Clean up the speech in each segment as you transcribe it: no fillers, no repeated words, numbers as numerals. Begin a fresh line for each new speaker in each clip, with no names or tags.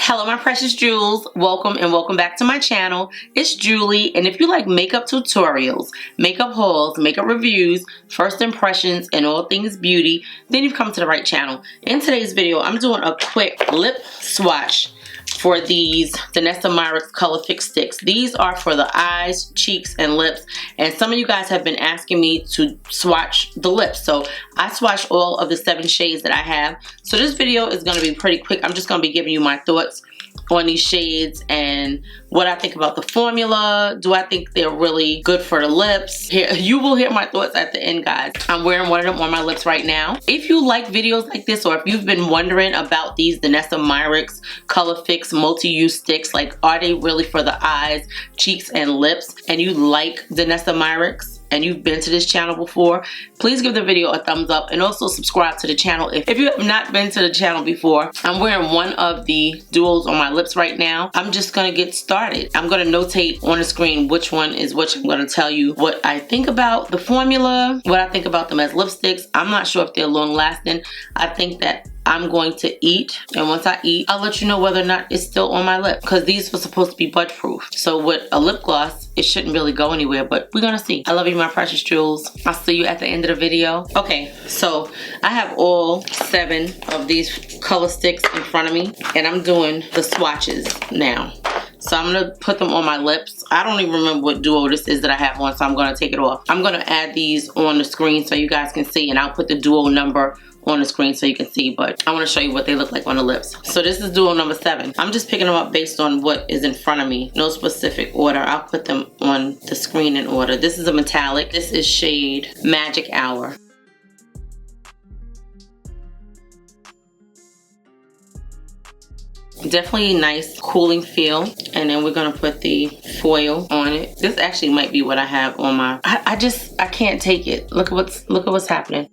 Hello my precious jewels, welcome and welcome back to my channel. It's Julie, and if you like makeup tutorials, makeup hauls, makeup reviews, first impressions, and all things beauty, then you've come to the right channel. In today's video, I'm doing a quick lip swatch for these Danessa Myricks Colorfix Stix. These are for the eyes, cheeks, and lips, and some of you guys have been asking me to swatch the lips, so I swatched all of the 7 shades that I have. So this video is going to be pretty quick. I'm just going to be giving you my thoughts on these shades and what I think about the formula. Do I think they're really good for the lips? Here, you will hear my thoughts at the end, guys. I'm wearing one of them on my lips right now. If you like videos like this, or if you've been wondering about these Danessa Myricks Colorfix multi-use sticks, like are they really for the eyes, cheeks, and lips, and you like Danessa Myricks, and you've been to this channel before, please give the video a thumbs up and also subscribe to the channel if you have not been to the channel before. I'm wearing one of the duos on my lips right now. I'm just gonna get started. I'm gonna notate on the screen which one is which. I'm gonna tell you what I think about the formula, what I think about them as lipsticks. I'm not sure if they're long lasting. I think that I'm going to eat, and once I eat, I'll let you know whether or not it's still on my lip, because these were supposed to be bud proof. So with a lip gloss, it shouldn't really go anywhere, but we're gonna see. I love you, my precious jewels. I'll see you at the end of the video. Okay, so I have all 7 of these color sticks in front of me, and I'm doing the swatches now. So I'm gonna put them on my lips. I don't even remember what duo this is that I have on, so I'm gonna take it off. I'm gonna add these on the screen so you guys can see, and I'll put the duo number on the screen so you can see, but I want to show you what they look like on the lips. So this is duo number 7. I'm just picking them up based on what is in front of me. No specific order. I'll put them on the screen in order. This is a metallic. This is shade Magic Hour. Definitely a nice cooling feel. And then we're gonna put the foil on it. This actually might be what I have on my, I can't take it. Look at what's happening.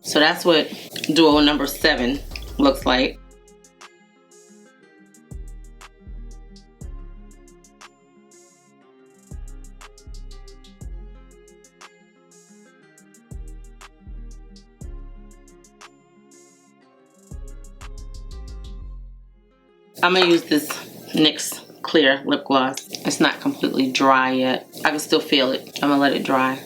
So that's what duo number 7 looks like. I'm gonna use this NYX clear lip gloss. It's not completely dry yet. I can still feel it. I'm gonna let it dry.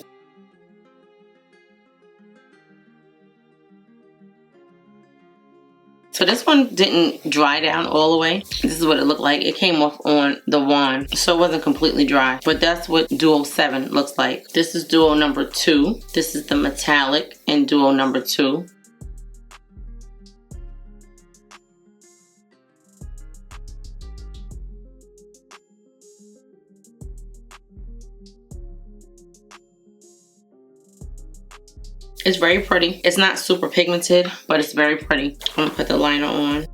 So this one didn't dry down all the way. This is what it looked like. It came off on the wand, so it wasn't completely dry. But that's what duo 7 looks like. This is duo number 2. This is the metallic in duo number 2. It's very pretty. It's not super pigmented, but it's very pretty. I'm gonna put the liner on.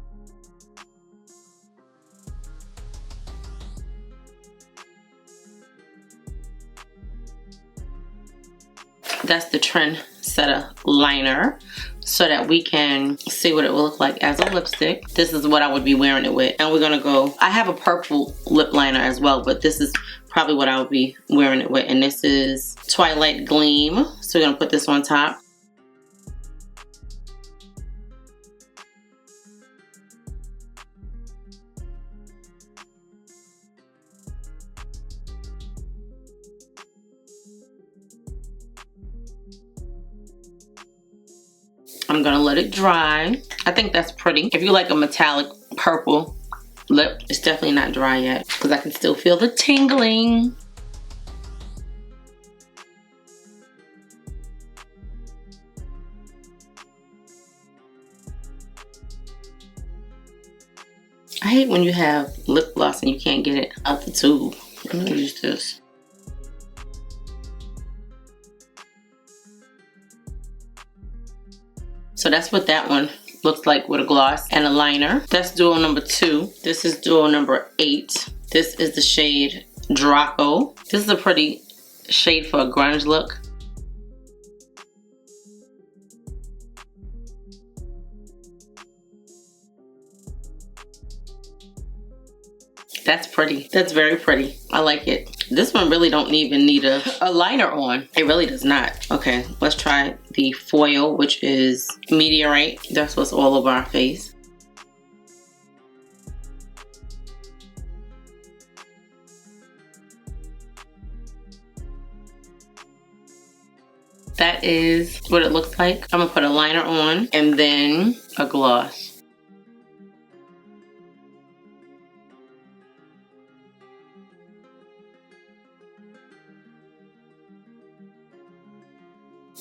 That's the Trendsetter liner, so that we can see what it will look like as a lipstick. This is what I would be wearing it with. And we're gonna go, I have a purple lip liner as well, but this is probably what I would be wearing it with. And this is Twilight Gleam. So we're gonna put this on top. I'm gonna let it dry. I think that's pretty. If you like a metallic purple lip, it's definitely not dry yet, because I can still feel the tingling. I hate when you have lip gloss and you can't get it out the tube. I'm gonna use this. So that's what that one looks like with a gloss and a liner. That's duo number 2. This is duo number 8. This is the shade Draco. This is a pretty shade for a grunge look. That's pretty. That's very pretty. I like it. This one really don't even need a liner on. It really does not. Okay, let's try the foil, which is meteorite. That's what's all over our face. That is what it looks like. I'm gonna put a liner on and then a gloss.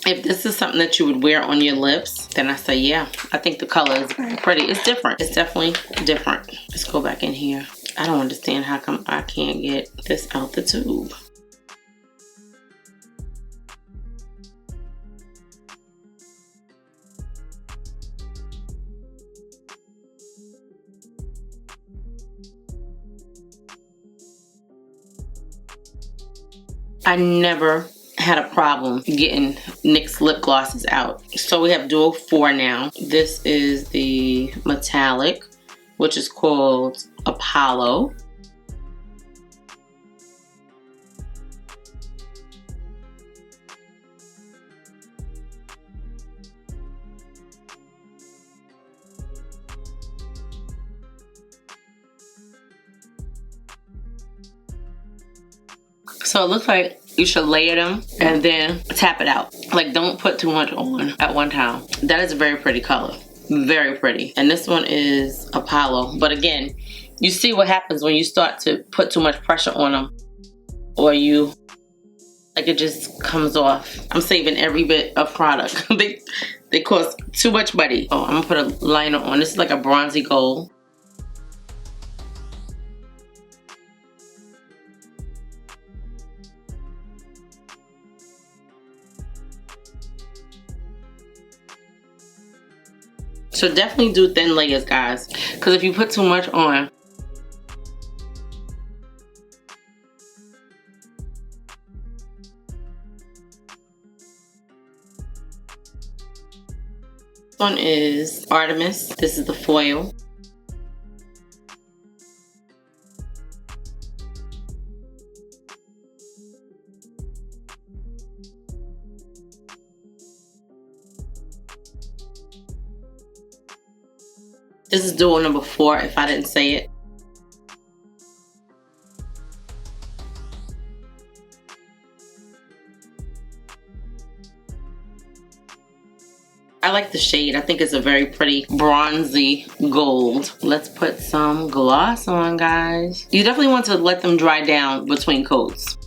If this is something that you would wear on your lips, then I say yeah. I think the color is very pretty. It's different. It's definitely different. Let's go back in here. I don't understand how come I can't get this out the tube. I never had a problem getting NYX lip glosses out. So we have duo 4 now. This is the metallic, which is called Apollo. So it looks like you should layer them and then tap it out. Like, don't put too much on at one time. That is a very pretty color. Very pretty. And this one is Apollo. But again, you see what happens when you start to put too much pressure on them. Or you, like, it just comes off. I'm saving every bit of product. They cost too much money. Oh, I'm gonna put a liner on. This is like a bronzy gold. So definitely do thin layers, guys, because if you put too much on, this one is Artemis. This is the foil. This is duo number 4, if I didn't say it. I like the shade. I think it's a very pretty bronzy gold. Let's put some gloss on, guys. You definitely want to let them dry down between coats.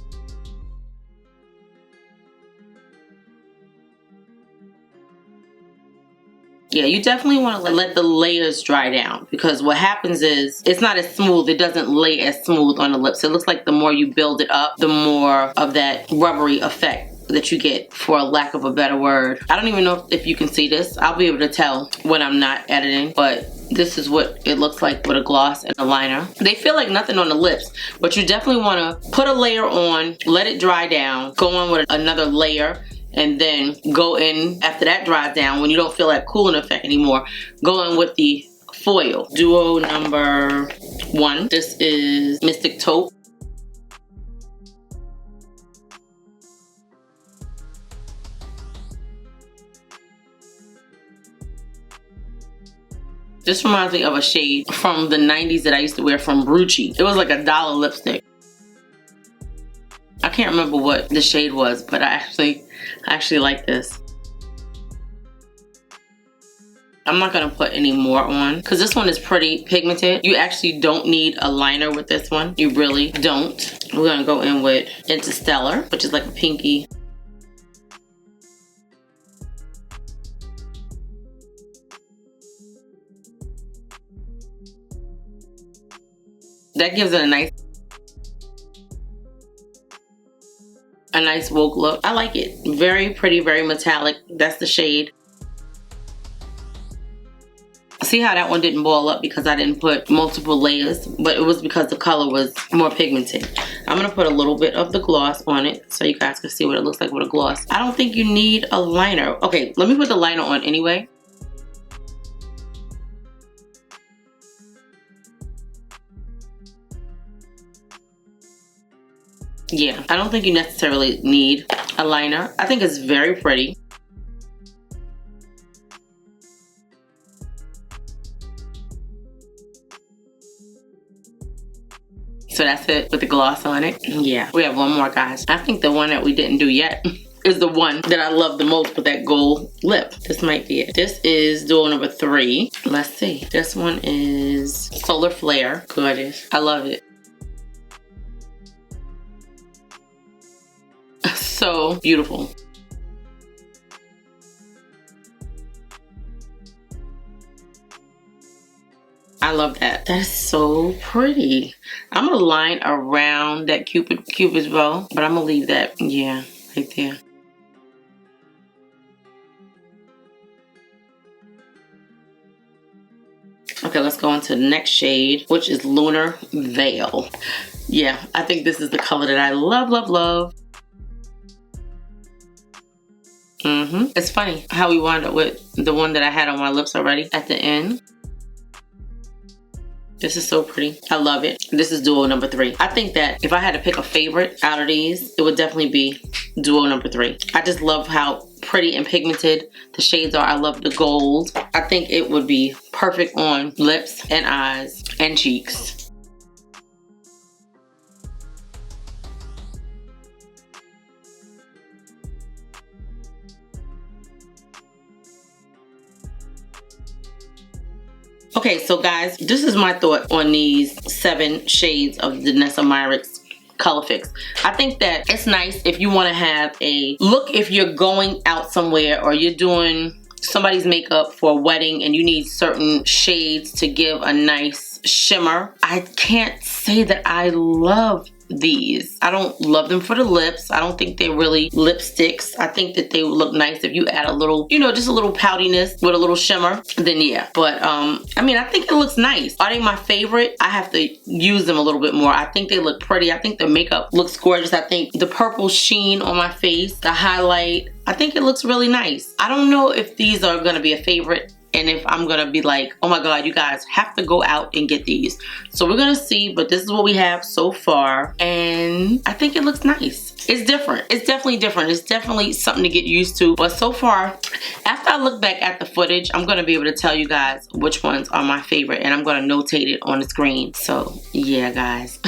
Yeah, you definitely want to let the layers dry down, because what happens is it's not as smooth. It doesn't lay as smooth on the lips. It looks like the more you build it up, the more of that rubbery effect that you get, for a lack of a better word. I don't even know if you can see this. I'll be able to tell when I'm not editing, but this is what it looks like with a gloss and a liner. They feel like nothing on the lips, but you definitely want to put a layer on, let it dry down, go on with another layer, and then go in after that dries down. When you don't feel that cooling effect anymore, go in with the foil. Duo number 1. This is Mystic Taupe. This reminds me of a shade from the 90s that I used to wear from Brucci. It was like $1 lipstick. I can't remember what the shade was, but I actually like this. I'm not gonna put any more on because this one is pretty pigmented. You actually don't need a liner with this one. You really don't. We're gonna go in with Interstellar, which is like a pinky. That gives it a nice woke look. I like it. Very pretty, very metallic. That's the shade. See how that one didn't ball up because I didn't put multiple layers, but it was because the color was more pigmented. I'm gonna put a little bit of the gloss on it so you guys can see what it looks like with a gloss. I don't think you need a liner. Okay, let me put the liner on anyway. yeah, I don't think you necessarily need a liner. I think it's very pretty. So that's it with the gloss on it. Yeah, we have one more, guys. I think the one that we didn't do yet is the one that I love the most with that gold lip. This might be it. This is duo number 3. Let's see. This one is Solar Flare. Gorgeous. I love it. So beautiful. I love that. That is so pretty. I'm gonna line around that Cupid's bow, but I'm gonna leave that, yeah, right there. Okay, let's go on to the next shade, which is Lunar Veil. Yeah, I think this is the color that I love, love, love. It's funny how we wound up with the one that I had on my lips already at the end. This is so pretty. I love it. This is duo number 3. I think that if I had to pick a favorite out of these, it would definitely be duo number 3. I just love how pretty and pigmented the shades are. I love the gold. I think it would be perfect on lips and eyes and cheeks. Okay, so guys, this is my thought on these 7 shades of Danessa Myricks Colorfix. I think that it's nice if you want to have a look if you're going out somewhere or you're doing somebody's makeup for a wedding and you need certain shades to give a nice shimmer. I can't say that I love these. I don't love them for the lips. I don't think they're really lipsticks. I think that they would look nice if you add a little, you know, just a little poutiness with a little shimmer, then yeah. But I mean, I think it looks nice. Are they my favorite? I have to use them a little bit more. I think they look pretty. I think the makeup looks gorgeous. I think the purple sheen on my face, the highlight, I think it looks really nice. I don't know if these are gonna be a favorite and if I'm gonna be like, oh my god, you guys have to go out and get these. So we're gonna see, but this is what we have so far, and I think it looks nice. It's different. It's definitely different. It's definitely something to get used to. But so far, after I look back at the footage, I'm gonna be able to tell you guys which ones are my favorite, and I'm gonna notate it on the screen. So yeah, guys.